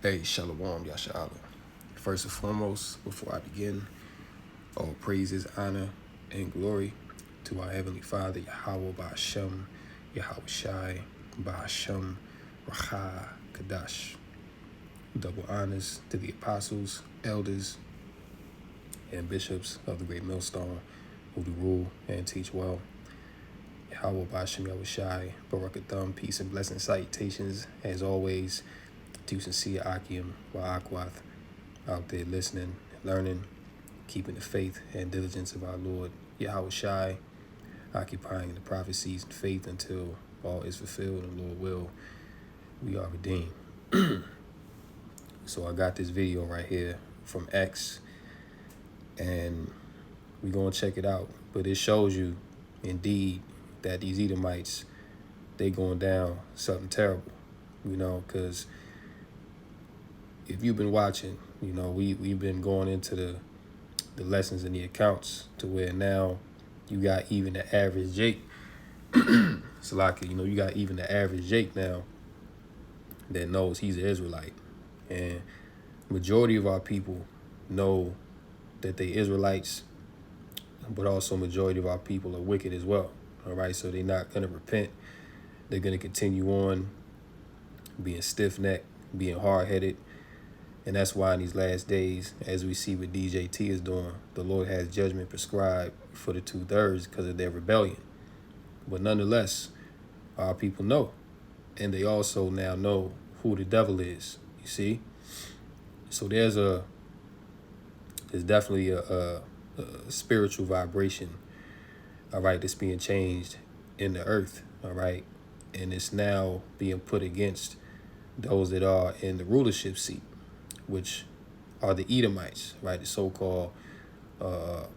Hey, Shalom, Yashala. First and foremost, before I begin, all praises, honor, and glory to our Heavenly Father, Yahweh Ba'ashem, Yahweh Shai, Ba'ashem, Racha, Kadash. Double honors to the apostles, elders, and bishops of the great millstone who do rule and teach well. Yahweh Ba'ashem, Yahweh Shai, Barakatham, peace and blessing salutations, as always, to sincere Akim, Wa'akwath, out there listening, learning, keeping the faith and diligence of our Lord Yahweh Shai, occupying the prophecies and faith until all is fulfilled and Lord will, we are redeemed. So I got this video right here from X, and we're going to check it out. But it shows you, indeed, that these Edomites, they going down something terrible, because if you've been watching, we've been going into the lessons and the accounts to where now you got even the average Jake. Salaki, you got even the average Jake now that knows he's an Israelite. And majority of our people know that they Israelites, but also majority of our people are wicked as well. All right, so they're not going to repent. They're going to continue on being stiff-necked, being hard-headed. And that's why in these last days, as we see what DJT is doing, the Lord has judgment prescribed for the 2/3 because of their rebellion. But nonetheless, our people know. And they also now know who the devil is, you see? So there's definitely a spiritual vibration, all right, that's being changed in the earth, all right? And it's now being put against those that are in the rulership seat, which are the Edomites, right? The so-called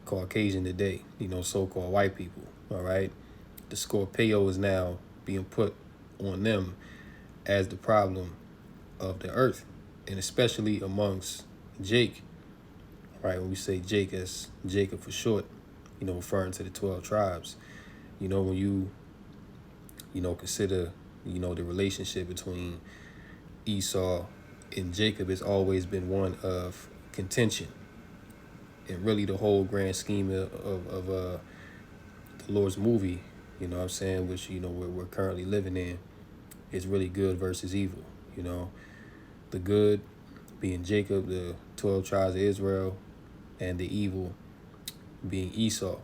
Caucasian today, so-called white people, all right? The Scorpio is now being put on them as the problem of the earth, and especially amongst Jake, right? When we say Jake as Jacob for short, referring to the 12 tribes, when you, consider, the relationship between Esau and Jacob has always been one of contention. And really the whole grand scheme of the Lord's movie, which, we're currently living in, is really good versus evil, The good being Jacob, the 12 tribes of Israel, and the evil being Esau,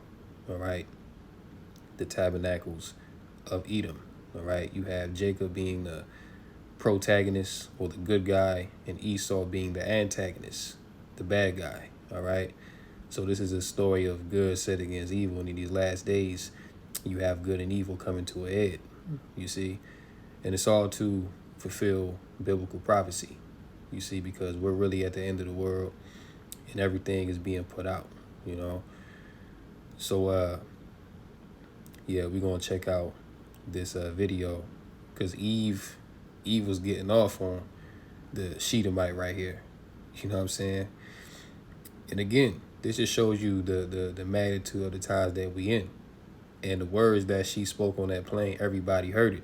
all right? The tabernacles of Edom, all right? You have Jacob being the protagonist or the good guy, and Esau being the antagonist, the bad guy, all right? So this is a story of good set against evil, and in these last days, you have good and evil coming to a head, you see? And it's all to fulfill biblical prophecy, you see, because we're really at the end of the world, and everything is being put out, So, yeah, we're going to check out this video, because Eve was getting off on the Shedemite right here. You know what I'm saying? And again, this just shows you the magnitude of the times that we in. And the words that she spoke on that plane, everybody heard it.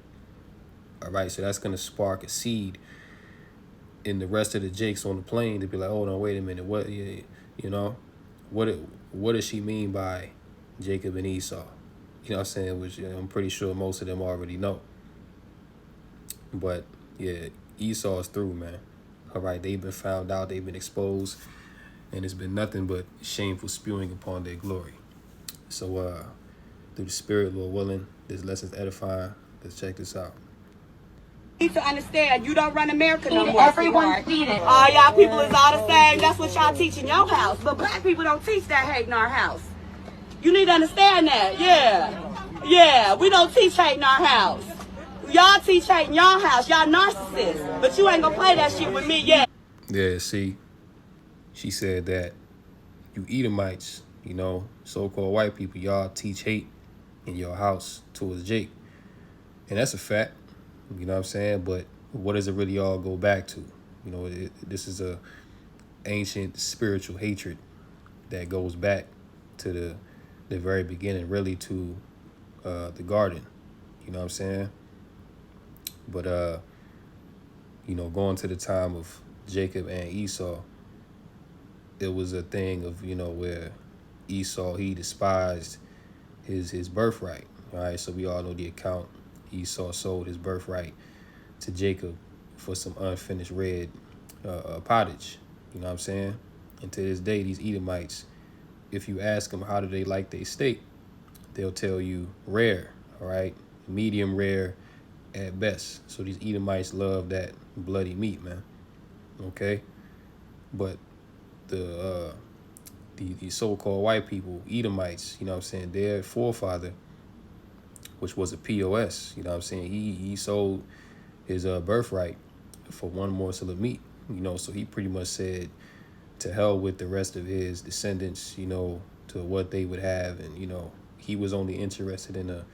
All right, so that's going to spark a seed in the rest of the Jakes on the plane to be like, hold on, wait a minute. What does she mean by Jacob and Esau? You know what I'm saying? Which I'm pretty sure most of them already know. But yeah, Esau is through, man. All right, they've been found out, they've been exposed, and it's been nothing but shameful spewing upon their glory. So through the Spirit, Lord willing, this lesson's edifying. Let's check this out. You need to understand, you don't run America no more. Everyone see it. All y'all people is all the same. That's what y'all teach in your house. But black people don't teach that hate in our house. You need to understand that. Yeah, we don't teach hate in our house. Y'all teach hate in your house. Y'all narcissists. But you ain't gonna play that shit with me, Yeah, see, she said that you Edomites, so-called white people, y'all teach hate in your house towards Jake. And that's a fact, you know what I'm saying? But what does it really all go back to? This is a ancient spiritual hatred that goes back to the very beginning, really to the garden, you know what I'm saying? But, going to the time of Jacob and Esau, it was a thing of, where Esau, he despised his birthright. All right, so we all know the account. Esau sold his birthright to Jacob for some unfinished red pottage. You know what I'm saying? And to this day, these Edomites, if you ask them how do they like their steak, they'll tell you rare, all right? Medium rare at best. So these Edomites love that bloody meat, man. Okay? But the so-called white people, Edomites, you know what I'm saying, their forefather, which was a POS, you know what I'm saying, he sold his birthright for one morsel of meat, so he pretty much said to hell with the rest of his descendants, to what they would have. And, he was only interested in a,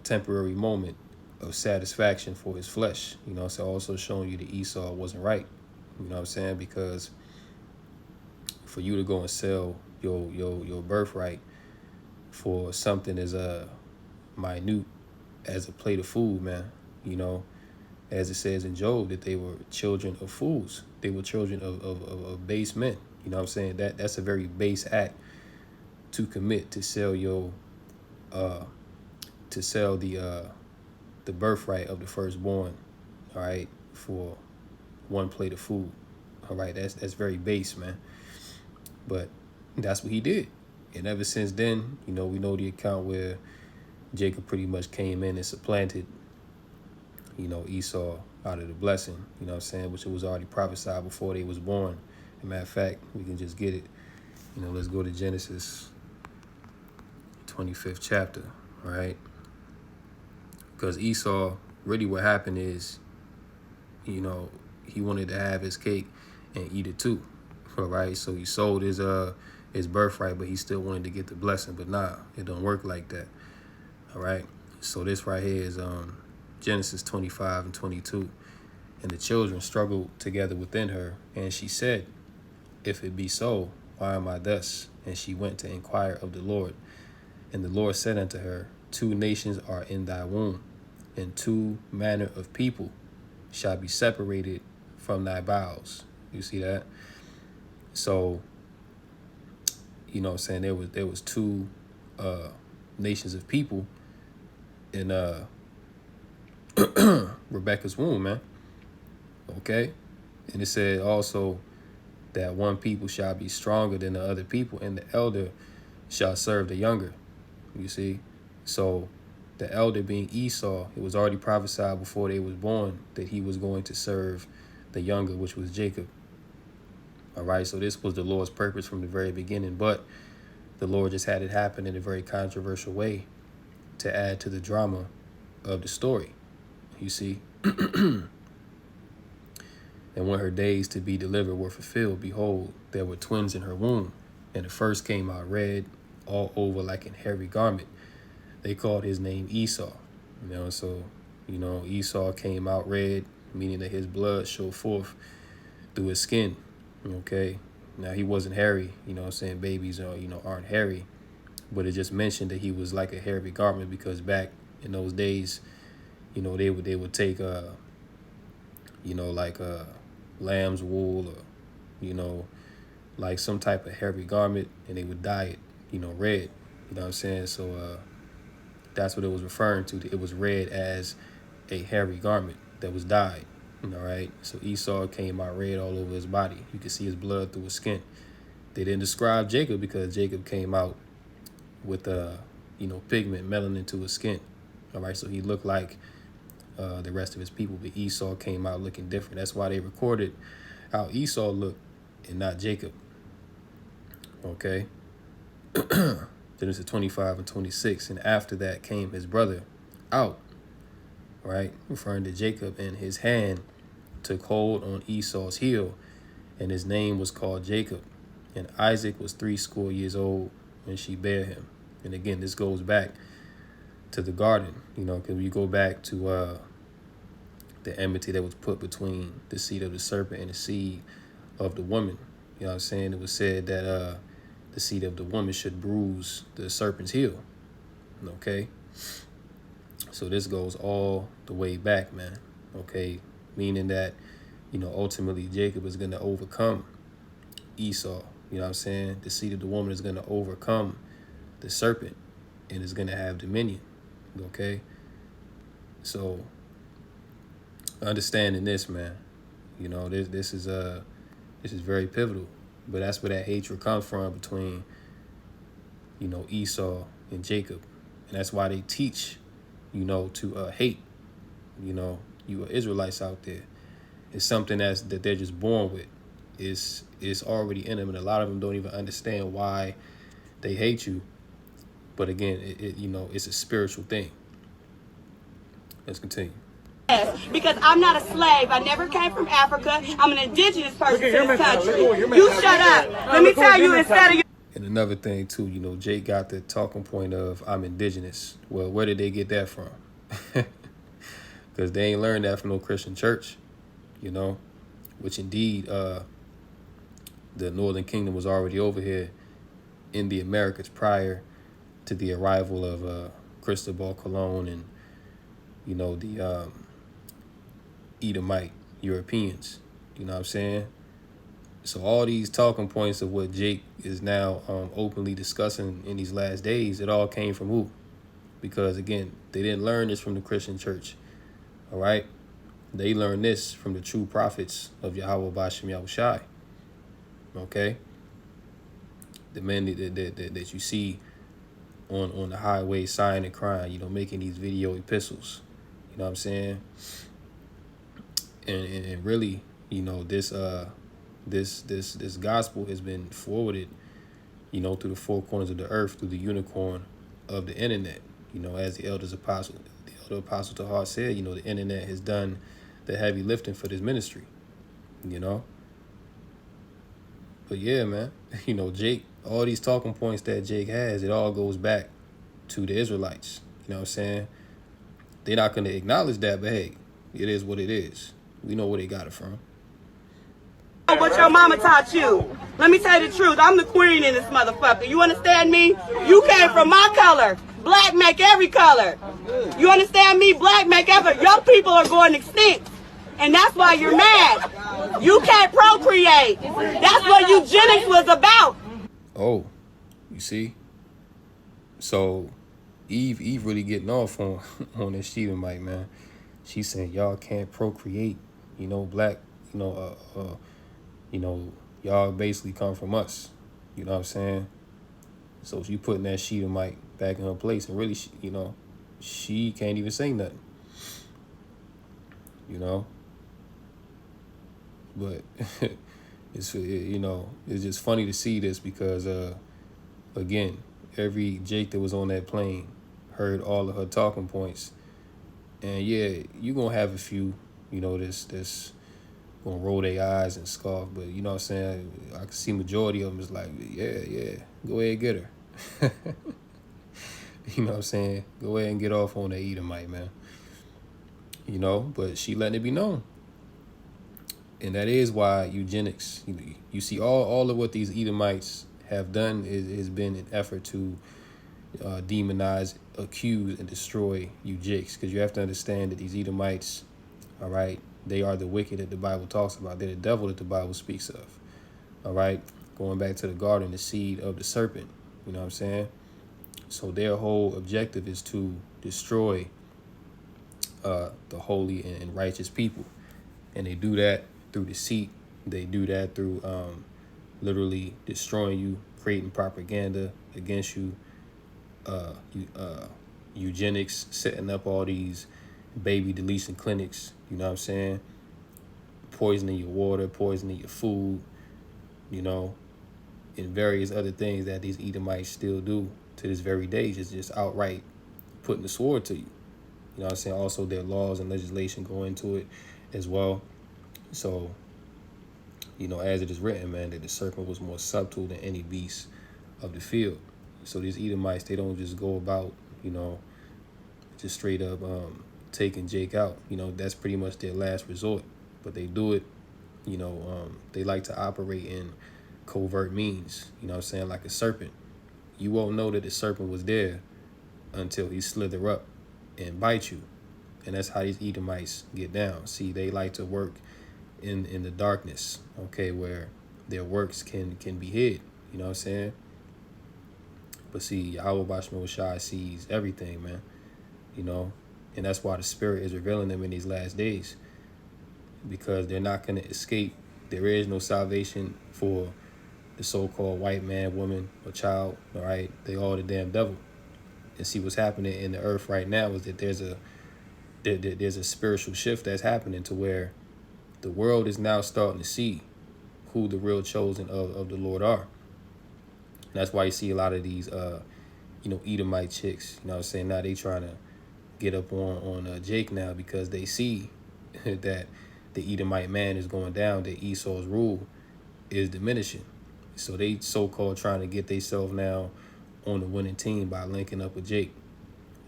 temporary moment of satisfaction for his flesh, so also showing you that Esau wasn't right, you know what I'm saying, because for you to go and sell your birthright for something as minute as a plate of food, man, as it says in Job, that they were children of fools. They were children of base men. You know what I'm saying? That's a very base act to commit, to sell the birthright of the firstborn, all right, for one plate of food. All right, that's very base, man. But that's what he did. And ever since then, we know the account where Jacob pretty much came in and supplanted, Esau out of the blessing, you know what I'm saying, which it was already prophesied before they was born. As a matter of fact, we can just get it. Let's go to Genesis 25th chapter, all right? Because Esau, really what happened is, he wanted to have his cake and eat it too, all right? So he sold his birthright, but he still wanted to get the blessing. But nah, it don't work like that, all right? So this right here is Genesis 25 and 22. And the children struggled together within her, and she said, if it be so, why am I thus? And she went to inquire of the Lord. And the Lord said unto her, 2 nations are in thy womb, and 2 manner of people shall be separated from thy bowels. You see that? So, what I'm saying, there was 2 nations of people in Rebecca's womb, man. Okay? And it said also that one people shall be stronger than the other people, and the elder shall serve the younger. You see? So the elder being Esau, it was already prophesied before they was born that he was going to serve the younger, which was Jacob. All right, so this was the Lord's purpose from the very beginning, but the Lord just had it happen in a very controversial way to add to the drama of the story. You see? And when her days to be delivered were fulfilled, behold, there were twins in her womb. And the first came out red, all over like an hairy garment. They called his name Esau. So, Esau came out red, meaning that his blood showed forth through his skin. Okay? Now, he wasn't hairy. Babies aren't hairy. But it just mentioned that he was like a hairy garment, because back in those days, they would take lamb's wool, or like some type of hairy garment, and they would dye it red. You know what I'm saying? So that's what it was referring to. It was red as a hairy garment that was dyed. All right. So Esau came out red all over his body. You could see his blood through his skin. They didn't describe Jacob because Jacob came out with pigment, melanin to his skin. All right. So he looked like the rest of his people, but Esau came out looking different. That's why they recorded how Esau looked and not Jacob. Okay. Genesis 25 and 26. And after that came his brother out, right, referring to Jacob, and his hand took hold on Esau's heel, and his name was called Jacob. And Isaac was 80 years old when she bare him. And again, this goes back to the garden, because you go back to the enmity that was put between the seed of the serpent and the seed of the woman. You know what I'm saying? It was said that the seed of the woman should bruise the serpent's heel. Okay? So this goes all the way back, man. Okay? meaning that, ultimately Jacob is going to overcome Esau. You know what I'm saying? The seed of the woman is going to overcome the serpent and is going to have dominion. Okay? So understanding this, man, this is very pivotal. But that's where that hatred comes from between, Esau and Jacob. And that's why they teach, to hate, you Israelites out there. It's something that they're just born with. It's already in them, and a lot of them don't even understand why they hate you. But again, it's a spiritual thing. Let's continue. Because I'm not a slave. I never came from Africa. I'm an indigenous person to this country. You shut up. Let me tell you, instead of you. And another thing too, Jake got the talking point of I'm indigenous. Well, where did they get that from? Because they ain't learned that from no Christian church, which indeed the Northern Kingdom was already over here in the Americas prior to the arrival of Cristobal Colon and, the Edomite Europeans. You know what I'm saying? So all these talking points of what Jake is now openly discussing in these last days, it all came from who? Because, again, they didn't learn this from the Christian church, all right? They learned this from the true prophets of Yahweh Bashem Yahushai, okay? The men that you see on the highway sighing and crying, making these video epistles, you know what I'm saying? And really, this gospel has been forwarded, through the four corners of the earth, through the unicorn of the internet. As the elder apostle Tahar said, the internet has done the heavy lifting for this ministry, But yeah, man, Jake, all these talking points that Jake has, it all goes back to the Israelites. You know what I'm saying? They're not going to acknowledge that, but hey, it is what it is. We know where they got it from. What your mama taught you. Let me tell you the truth. I'm the queen in this motherfucker. You understand me? You came from my color. Black make every color. You understand me? Black make every. Your people are going extinct. And that's why you're mad. You can't procreate. That's what eugenics was about. Oh, you see? So Eve really getting off on this Shedemite, man. She's saying y'all can't procreate. Black, y'all basically come from us. You know what I'm saying? So she putting that Shedemite back in her place, and really, she can't even say nothing. But it's just funny to see this because again, every Jake that was on that plane heard all of her talking points, and yeah, you gonna have a few, this gonna roll their eyes and scoff, but you know what I'm saying, I can see majority of them is like, yeah, go ahead and get her. You know what I'm saying? Go ahead and get off on the Edomite, man. But she letting it be known. And that is why eugenics, you see all of what these Edomites have done has been an effort to demonize, accuse, and destroy you Jakes. Because you have to understand that these Edomites, all right, they are the wicked that the Bible talks about. They're the devil that the Bible speaks of, all right? Going back to the garden, the seed of the serpent, you know what I'm saying? So their whole objective is to destroy the holy and righteous people. And they do that through deceit. They do that through literally destroying you, creating propaganda against you, eugenics, setting up all these baby deletion clinics, you know what I'm saying? Poisoning your water, poisoning your food, and various other things that these Edomites still do to this very day, just outright putting the sword to you. You know what I'm saying? Also, their laws and legislation go into it as well. So, as it is written, man, that the serpent was more subtle than any beast of the field. So these Edomites, they don't just go about, just straight up taking Jake out. That's pretty much their last resort. But they do it, they like to operate in covert means, like a serpent. You won't know that the serpent was there until he slither up and bite you. And that's how these Edomites get down. See, they like to work in the darkness, okay, where their works can be hid. You know what I'm saying? But see, Yahweh Bashmo Shai sees everything, man. You know, and that's why the Spirit is revealing them in these last days, because they're not going to escape. There is no salvation for the so-called white man, woman, or child. All right, they all the damn devil. And see, what's happening in the earth right now is that there's a spiritual shift that's happening to where the world is now starting to see who the real chosen of the Lord are. And that's why you see a lot of these Edomite chicks, you know what I'm saying? Now they trying to get up on Jake now, because they see that the Edomite man is going down, that Esau's rule is diminishing. So they so-called trying to get themselves now on the winning team by linking up with Jake,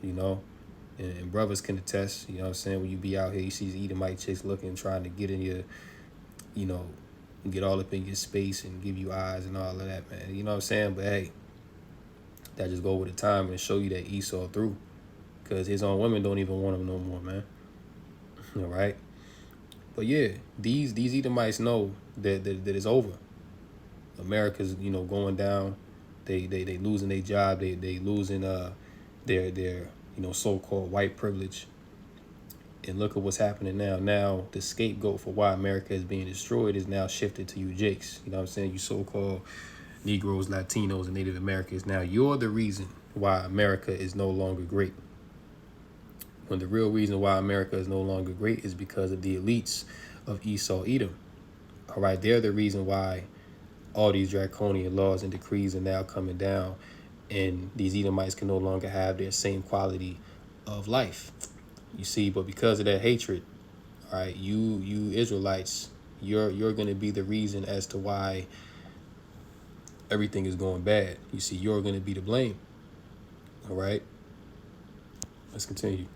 you know? And brothers can attest, you know what I'm saying? When you be out here, you see these Edomite chicks looking, trying to get in your, you know, get all up in your space and give you eyes and all of that, man. You know what I'm saying? But hey, that just go with the time and show you that Esau through, because his own women don't even want him no more, man. All right? But yeah, these Edomites know that it's over. America's, you know, going down. They losing their job. They losing their you know, so-called white privilege. And look at what's happening now. Now the scapegoat for why America is being destroyed is now shifted to you Jakes. You know what I'm saying? You so-called Negroes, Latinos, and Native Americans. Now you're the reason why America is no longer great. When the real reason why America is no longer great is because of the elites of Esau, Edom. All right, they're the reason why all these draconian laws and decrees are now coming down, and these Edomites can no longer have their same quality of life. You see, but because of that hatred, all right, you Israelites, you're going to be the reason as to why everything is going bad. You see, you're going to be to blame. All right, let's continue.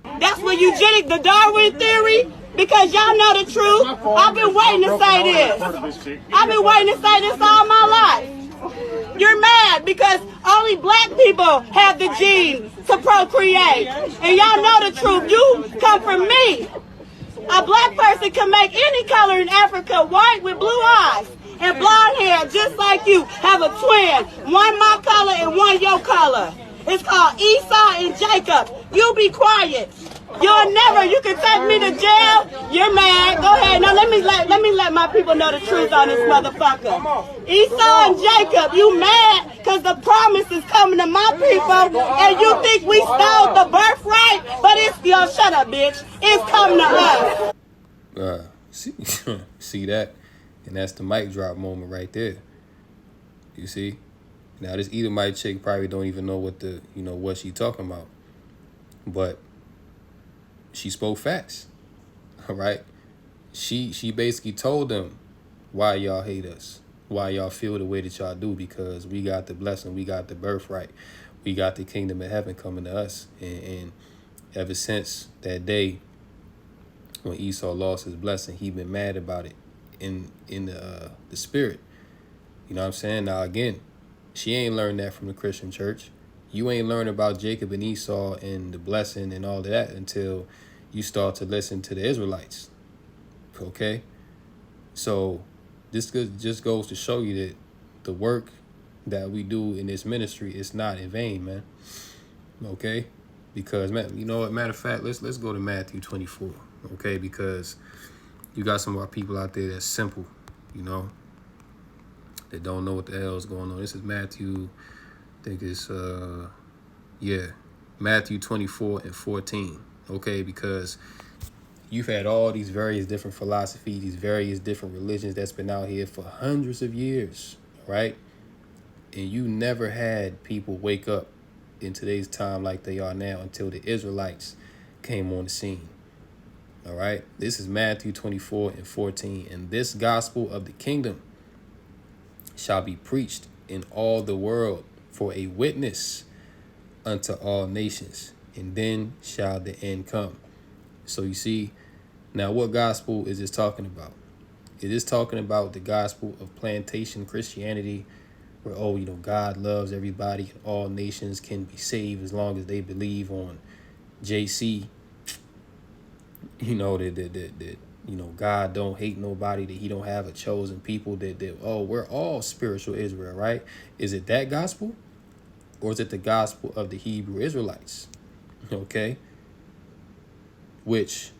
That's what eugenics, the Darwin theory, because y'all know the truth. I've been waiting to say this. I've been waiting to say this all my life. You're mad because only black people have the gene to procreate. And y'all know the truth. You come from me. A black person can make any color in Africa white with blue eyes and blonde hair, just like you. Have a twin, one my color and one your color. It's called Esau and Jacob. You be quiet. You'll never, you can take me to jail. You're mad. Go ahead. Now let me let my people know the truth on this motherfucker. Esau and Jacob, you mad because the promise is coming to my people and you think we stole the birthright? But it's, yo, shut up, bitch. It's coming to us. See that? And that's the mic drop moment right there. You see? Now this Edomite chick probably don't even know what she talking about. But she spoke facts. All right? She basically told them why y'all hate us, why y'all feel the way that y'all do, because we got the blessing, we got the birthright, we got the kingdom of heaven coming to us. And ever since that day when Esau lost his blessing, he been mad about it in the spirit. You know what I'm saying? Now again, she ain't learned that from the Christian church. You ain't learned about Jacob and Esau and the blessing and all of that until you start to listen to the Israelites. Okay? So this just goes to show you that the work that we do in this ministry is not in vain, man. Okay? Because, man, you know what? Matter of fact, let's go to Matthew 24. Okay? Because you got some of our people out there that's simple, you know, that don't know what the hell is going on. This is Matthew, I think it's, Matthew 24 and 14, okay? Because you've had all these various different philosophies, these various different religions that's been out here for hundreds of years, right? And you never had people wake up in today's time like they are now until the Israelites came on the scene, all right? This is Matthew 24 and 14. And this gospel of the kingdom shall be preached in all the world for a witness unto all nations, and then shall the end come. So you see, now what gospel is this talking about? It is talking about the gospel of plantation Christianity, where, God loves everybody and all nations can be saved as long as they believe on JC, You know, that you know, God don't hate nobody, that he don't have a chosen people, that oh, we're all spiritual Israel, right? Is it that gospel? Or is it the gospel of the Hebrew Israelites? Okay? Which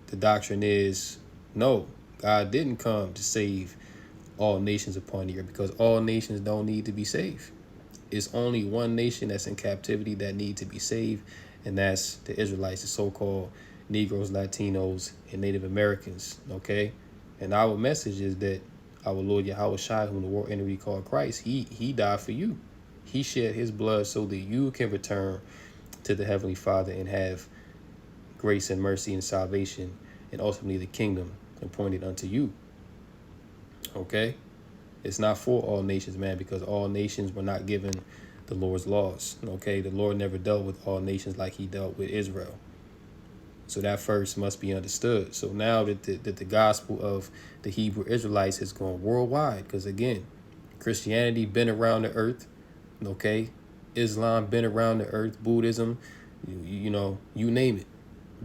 the doctrine is no, God didn't come to save all nations upon the earth, because all nations don't need to be saved. It's only one nation that's in captivity that need to be saved, and that's the Israelites, the so-called Negroes, Latinos, and Native Americans. Okay? And our message is that our Lord Yahweh Shai, whom the world entity called Christ, he died for you. He shed his blood so that you can return to the Heavenly Father and have grace and mercy and salvation, and ultimately the kingdom appointed unto you. Okay? It's not for all nations, man, because all nations were not given the Lord's laws. Okay? The Lord never dealt with all nations like he dealt with Israel. So that first must be understood. So now that the gospel of the Hebrew Israelites has gone worldwide, because again, Christianity been around the earth, okay? Islam been around the earth, Buddhism, you know, you name it,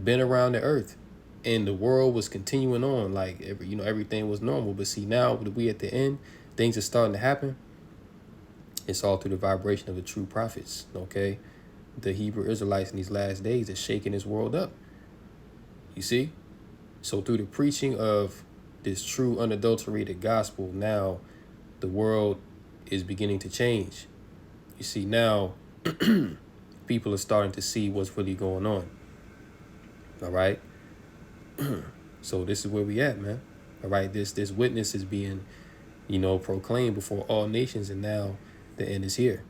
been around the earth. And the world was continuing on like everything was normal. But see, now that we at the end, things are starting to happen. It's all through the vibration of the true prophets, okay? The Hebrew Israelites in these last days are shaking this world up. You see? So through the preaching of this true unadulterated gospel, now the world is beginning to change. You see, now people are starting to see what's really going on. All right? So this is where we at, man. All right? This witness is being, proclaimed before all nations, and now the end is here.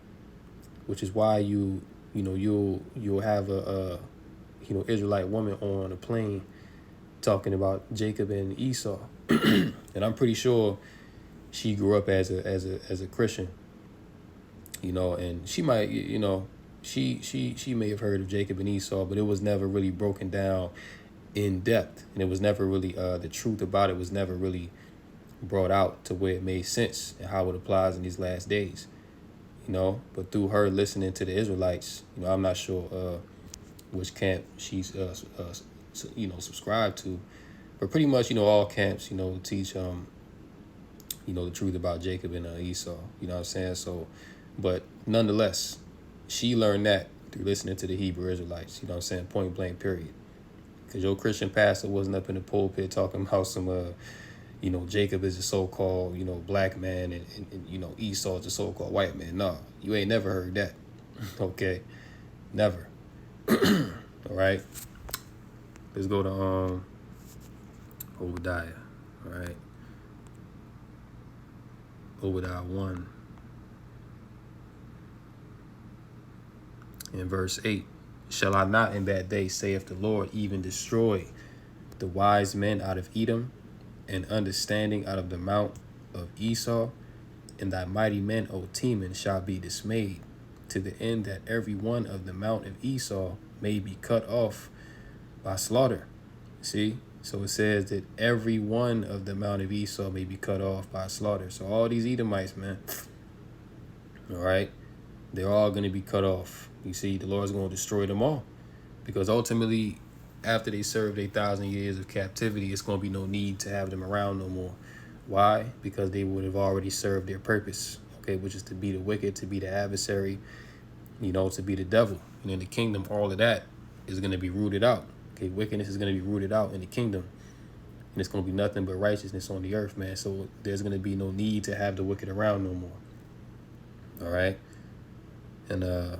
Which is why you'll have a Israelite woman on a plane talking about Jacob and Esau. And I'm pretty sure she grew up as a Christian, and she might, she may have heard of Jacob and Esau, but it was never really broken down in depth, and it was never really the truth about it was never really brought out to where it made sense and how it applies in these last days. But through her listening to the Israelites, I'm not sure which camp she's subscribed to, but pretty much all camps teach the truth about Jacob and Esau. You know what I'm saying? So, but nonetheless, she learned that through listening to the Hebrew Israelites. You know what I'm saying? Point blank, period. Because your Christian pastor wasn't up in the pulpit talking about some Jacob is a so-called black man, and Esau is a so-called white man. No, you ain't never heard that. Okay, never. All right, let's go to Obadiah. All right, Obadiah 1 in verse 8. Shall I not in that day, saith the Lord, even destroy the wise men out of Edom, and understanding out of the mount of Esau, and thy mighty men, O Teman, shall be dismayed, to the end that every one of the mount of Esau may be cut off by slaughter. See? So it says that every one of the mount of Esau may be cut off by slaughter. So all these Edomites, man, all right, they're all going to be cut off. You see, the Lord's going to destroy them all, because ultimately, after they serve their 1,000 years of captivity, it's going to be no need to have them around no more. Why? Because they would have already served their purpose, okay, which is to be the wicked, to be the adversary, to be the devil. And in the kingdom, all of that is going to be rooted out. Okay, wickedness is going to be rooted out in the kingdom. And it's going to be nothing but righteousness on the earth, man. So there's going to be no need to have the wicked around no more. All right? And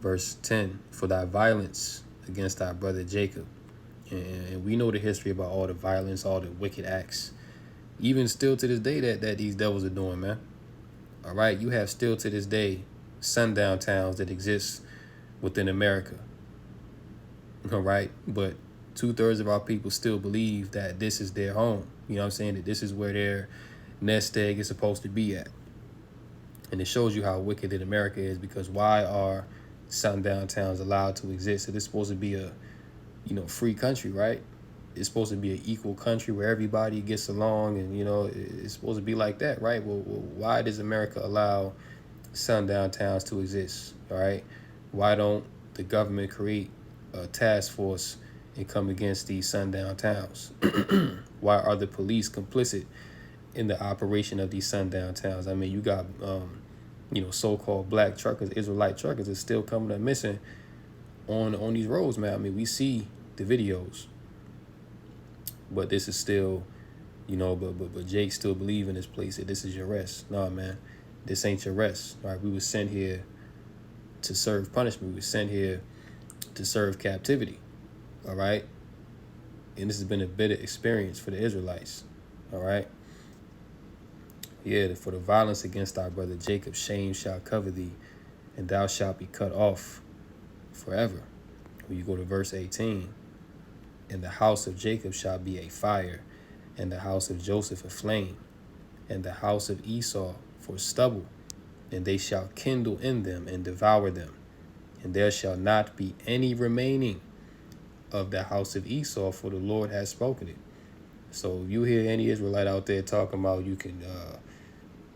verse 10, for thy violence against thy brother Jacob. And we know the history about all the violence, all the wicked acts, even still to this day that these devils are doing, man. All right, you have still to this day sundown towns that exist within America. All right, but 2/3 of our people still believe that this is their home. You know what I'm saying? That this is where their nest egg is supposed to be at. And it shows you how wicked that America is, because why are sundown towns allowed to exist? It's supposed to be a free country, right? It's supposed to be an equal country where everybody gets along, and it's supposed to be like that, right? Well, why does America allow sundown towns to exist? All right, why don't the government create a task force and come against these sundown towns? Why are the police complicit in the operation of these sundown towns? I mean, you got, so-called black truckers, Israelite truckers is still coming up missing on these roads, man. I mean, we see the videos, but this is still, but Jake still believe in this place that this is your rest. Nah, man, this ain't your rest. All right, we were sent here to serve punishment. We were sent here to serve captivity. All right, and this has been a bitter experience for the Israelites. All right. Yeah, for the violence against our brother Jacob, shame shall cover thee, and thou shalt be cut off forever. When you go to verse 18, and the house of Jacob shall be a fire, and the house of Joseph a flame, and the house of Esau for stubble, and they shall kindle in them and devour them, and there shall not be any remaining of the house of Esau, for the Lord has spoken it. So if you hear any Israelite out there talking about you can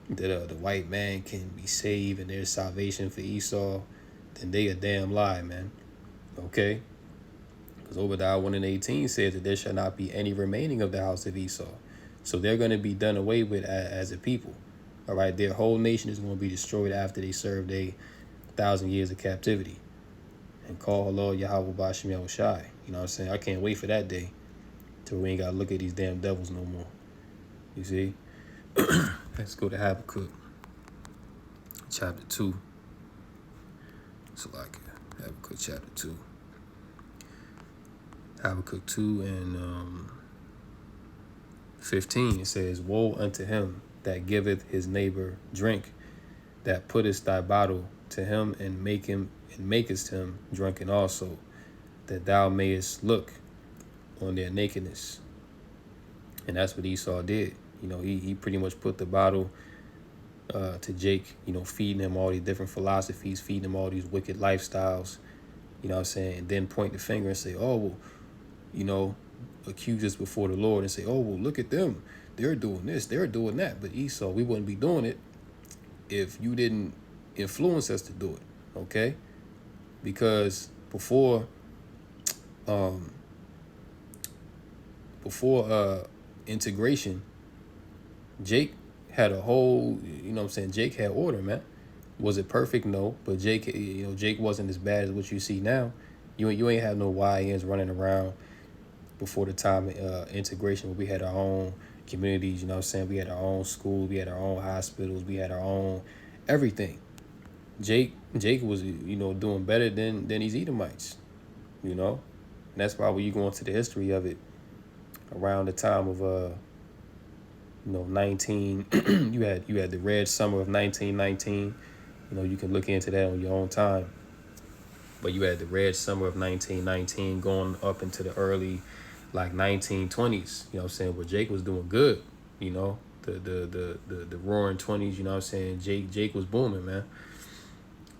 that the white man can be saved and there's salvation for Esau, then they a damn lie, man. Okay? Because Obadiah 1:18 says that there shall not be any remaining of the house of Esau. So they're going to be done away with as a people. All right? Their whole nation is going to be destroyed after they serve their 1,000 years of captivity. And call Lord Yahweh Bashem Yahushai. You know what I'm saying? I can't wait for that day till we ain't got to look at these damn devils no more. You see? Let's go to Habakkuk, chapter 2. So like Habakkuk chapter 2. Habakkuk 2 and 15, it says, woe unto him that giveth his neighbor drink, that puttest thy bottle to him and makest him drunken also, that thou mayest look on their nakedness. And that's what Esau did. He pretty much put the bottle to Jake, feeding him all these different philosophies, feeding him all these wicked lifestyles, you know what I'm saying? And then point the finger and say, oh, well, accuse us before the Lord and say, oh, well, look at them. They're doing this, they're doing that. But Esau, we wouldn't be doing it if you didn't influence us to do it, okay? Because before integration, Jake had a whole, Jake had order, man. Was it perfect? No. But Jake, Jake wasn't as bad as what you see now. You ain't have no YNs running around before the time of integration. We had our own communities, we had our own schools, we had our own hospitals, we had our own everything. Jake was, doing better than these Edomites, And that's why when you go into the history of it, around the time of 19 you had the Red Summer of 1919. You can look into that on your own time. But you had the Red Summer of 1919 going up into the early 1920s, where Jake was doing good, the roaring 20s, Jake was booming, man.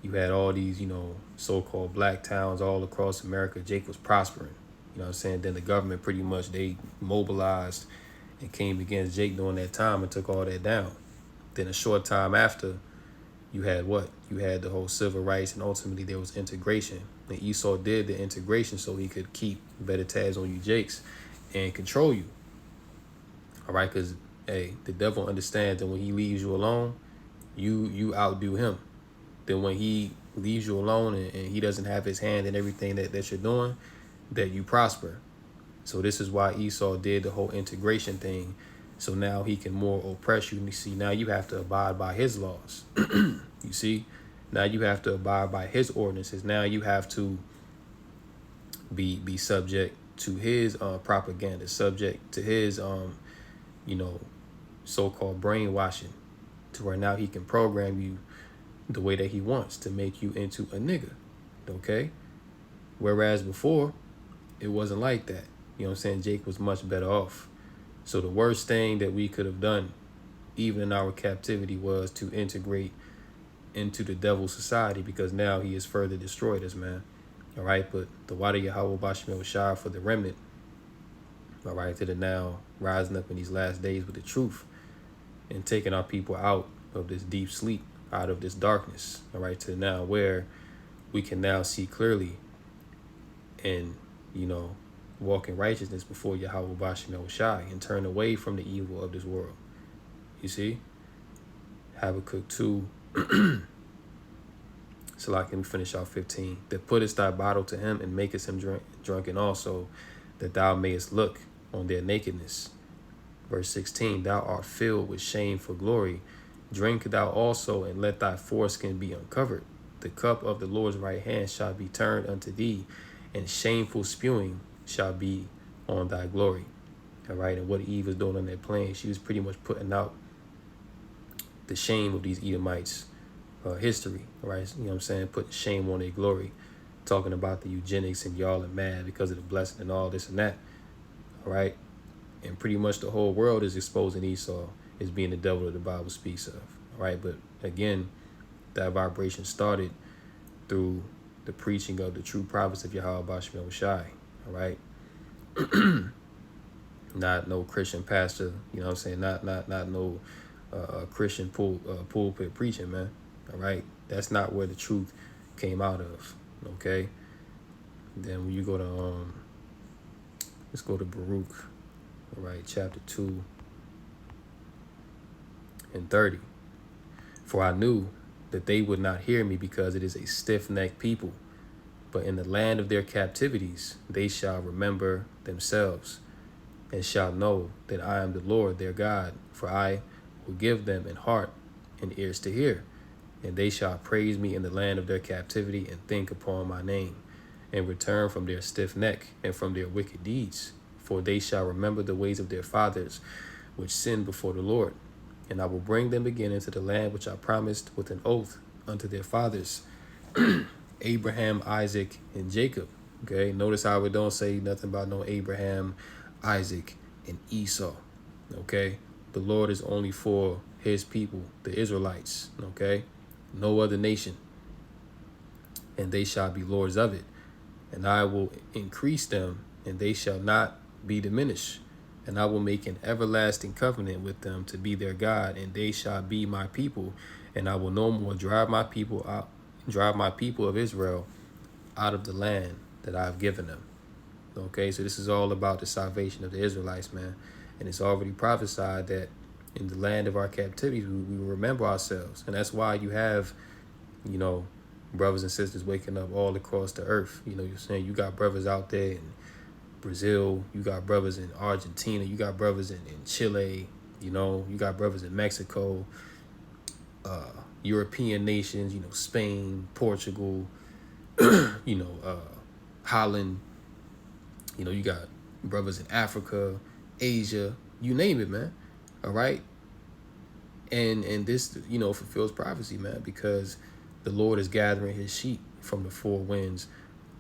You had all these, so-called black towns all across America. Jake was prospering, Then the government pretty much, they mobilized and came against Jake during that time and took all that down. Then a short time after, you had what? You had the whole civil rights, and ultimately there was integration. And Esau did the integration so he could keep better tabs on you Jakes and control you. All right, because, hey, the devil understands that when he leaves you alone, you outdo him. Then when he leaves you alone and he doesn't have his hand in everything that you're doing, that you prosper. So this is why Esau did the whole integration thing. So now he can more oppress you. And you see, now you have to abide by his laws. You see, now you have to abide by his ordinances. Now you have to be subject to his propaganda, subject to his, so-called brainwashing, to where now he can program you the way that he wants to make you into a nigga. Okay. Whereas before, it wasn't like that. Jake was much better off. So the worst thing that we could have done, even in our captivity, was to integrate into the devil's society, because now he has further destroyed us, man. All right, but the Wada Yahweh Bashem Yahushai for the remnant, all right, that are now rising up in these last days with the truth and taking our people out of this deep sleep, out of this darkness, all right, to now where we can now see clearly and, walk in righteousness before Yahweh Bashim Shai, and turn away from the evil of this world. You see? Habakkuk 2. So like, let me finish off 15. That puttest thy bottle to him, and makest him drunken also, that thou mayest look on their nakedness. Verse 16, thou art filled with shame for glory. Drink thou also, and let thy foreskin be uncovered. The cup of the Lord's right hand shall be turned unto thee, and shameful spewing shall be on thy glory. All right, and what Eve was doing on that plain, she was pretty much putting out the shame of these Edomites' history, right? You know what I'm saying? Putting shame on their glory, talking about the eugenics and y'all are mad because of the blessing and all this and that, all right? And pretty much the whole world is exposing Esau as being the devil that the Bible speaks of, all right? But again, that vibration started through the preaching of the true prophets of Yahweh Bashim Shai, all right? Not no Christian pastor, you know what I'm saying? Not no Christian pulpit preaching, man. All right, that's not where the truth came out of. Okay, then when you go to let's go to Baruch. All right, chapter 2 and 30. For I knew that they would not hear me, because it is a stiff-necked people. But in the land of their captivities they shall remember themselves, and shall know that I am the Lord their God. For I will give them an heart and ears to hear, and they shall praise me in the land of their captivity, and think upon my name, and return from their stiff neck and from their wicked deeds. For they shall remember the ways of their fathers, which sinned before the Lord. And I will bring them again into the land which I promised with an oath unto their fathers, Abraham, Isaac, and Jacob. Okay, notice how it don't say nothing about no Abraham, Isaac, and Esau. Okay, the Lord is only for his people, the Israelites. Okay, no other nation. And they shall be lords of it. And I will increase them, and they shall not be diminished. And I will make an everlasting covenant with them to be their God, and they shall be my people. And I will no more drive my people of Israel out of the land that I have given them. Okay, so this is all about the salvation of the Israelites, man. And it's already prophesied that in the land of our captivity, we will remember ourselves. And that's why you have, you know, brothers and sisters waking up all across the earth. You know, you're saying you got brothers out there in Brazil, you got brothers in Argentina, you got brothers in Chile, you know, you got brothers in Mexico, European nations, you know, Spain, Portugal, you know, Holland, you know, you got brothers in Africa, Asia, you name it, man. All right. And this, you know, fulfills prophecy, man, because the Lord is gathering his sheep from the four winds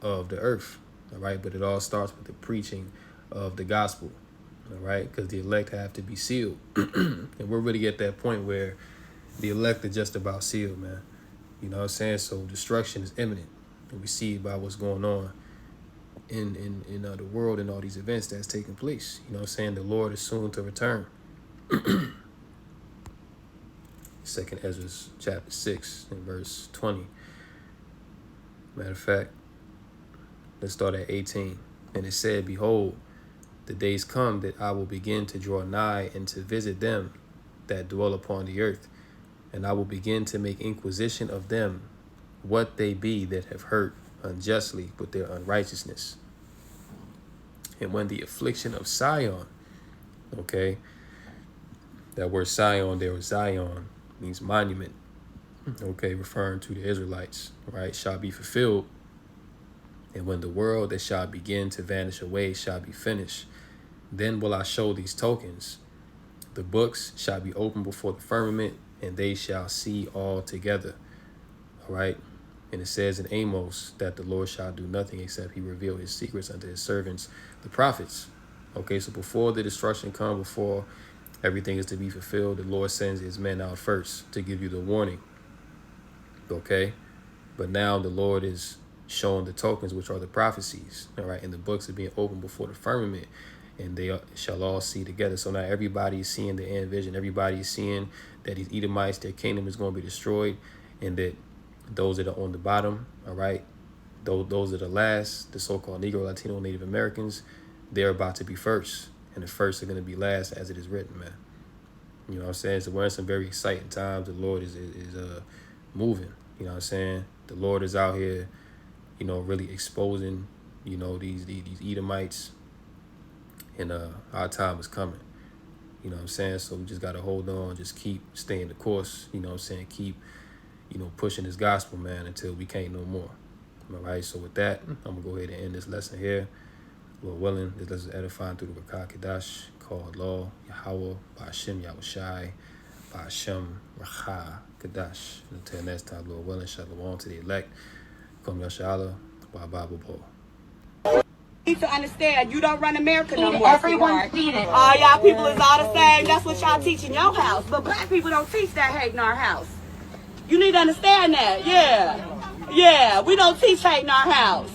of the earth. All right. But it all starts with the preaching of the gospel. All right. Because the elect have to be sealed. And we're really at that point where the elect are just about sealed, man. You know what I'm saying? So destruction is imminent. And we see by what's going on in the world and all these events that's taking place. You know what I'm saying? The Lord is soon to return. Second Ezra chapter 6 and verse 20. Matter of fact, let's start at 18. And it said, behold, the days come that I will begin to draw nigh and to visit them that dwell upon the earth. And I will begin to make inquisition of them, what they be that have hurt unjustly with their unrighteousness. And when the affliction of Sion, okay, that word Sion there, Zion, means monument, okay, referring to the Israelites, right, shall be fulfilled. And when the world that shall begin to vanish away shall be finished, then will I show these tokens. The books shall be opened before the firmament, and they shall see all together. All right. And it says in Amos that the Lord shall do nothing except he reveal his secrets unto his servants, the prophets. Okay, so before the destruction comes, before everything is to be fulfilled, the Lord sends his men out first to give you the warning. Okay, but now the Lord is showing the tokens, which are the prophecies. All right, and the books are being opened before the firmament, and they shall all see together. So now everybody is seeing the end vision. Everybody is seeing that these Edomites, their kingdom is going to be destroyed, and that those that are on the bottom, all right, those that are last, the so-called Negro, Latino, Native Americans, they're about to be first, and the first are going to be last, as it is written, man. You know what I'm saying? So we're in some very exciting times. The Lord is moving. You know what I'm saying? The Lord is out here, you know, really exposing, you know, these Edomites, and our time is coming. You know what I'm saying? So we just got to hold on, just keep staying the course. You know what I'm saying? Keep, you know, pushing this gospel, man, until we can't no more. All right, so with that, I'm going to go ahead and end this lesson here. Lord willing, this lesson is edifying through the Rakah Kadash, called Law, Yahweh, Ba'ashem, Yahushai, Ba'ashem, Rakah Kadash. Until next time, Lord willing, shalom to the elect. Come Yashala, Baba Bo. You need to understand, you don't run America no more. Everyone's feeding. All y'all people is all the same. That's what y'all teach in your house. But black people don't teach that hate in our house. You need to understand that. Yeah, we don't teach hate in our house.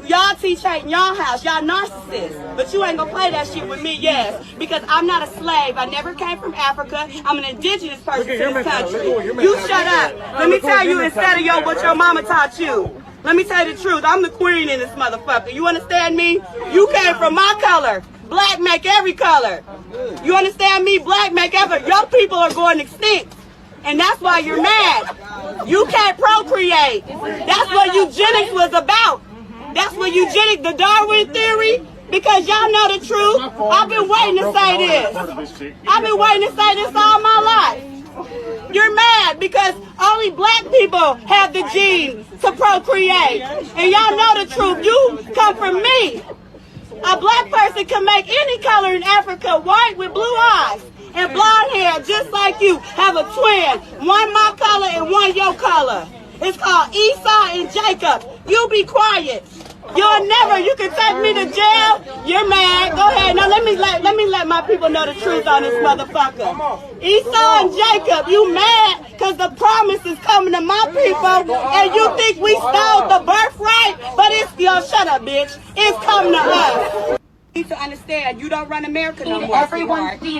Y'all teach hate in your house. Y'all narcissists. But you ain't gonna play that shit with me, yes. Because I'm not a slave. I never came from Africa. I'm an indigenous person to this country. You shut up. Let me tell you instead of what your mama taught you. Let me tell you the truth. I'm the queen in this motherfucker. You understand me? You came from my color. Black make every color. You understand me? Black make every. Your people are going extinct. And that's why you're mad. You can't procreate. That's what eugenics was about. That's what eugenics, the Darwin theory, because y'all know the truth. I've been waiting to say this. I've been waiting to say this all my life. You're mad because only black people have the gene to procreate. And y'all know the truth. You come from me. A black person can make any color in Africa, white with blue eyes and blonde hair, just like you. Have a twin, one my color and one your color. It's called Esau and Jacob. You be quiet. You'll never. You can take me to jail. You're mad. Go ahead. Now let me let my people know the truth on this motherfucker. Esau and Jacob, you mad because the promise is coming to my people, and you think we stole the birthright? But it's shut up, bitch. It's coming to us. You need to understand, you don't run America no more. Everyone's feeding.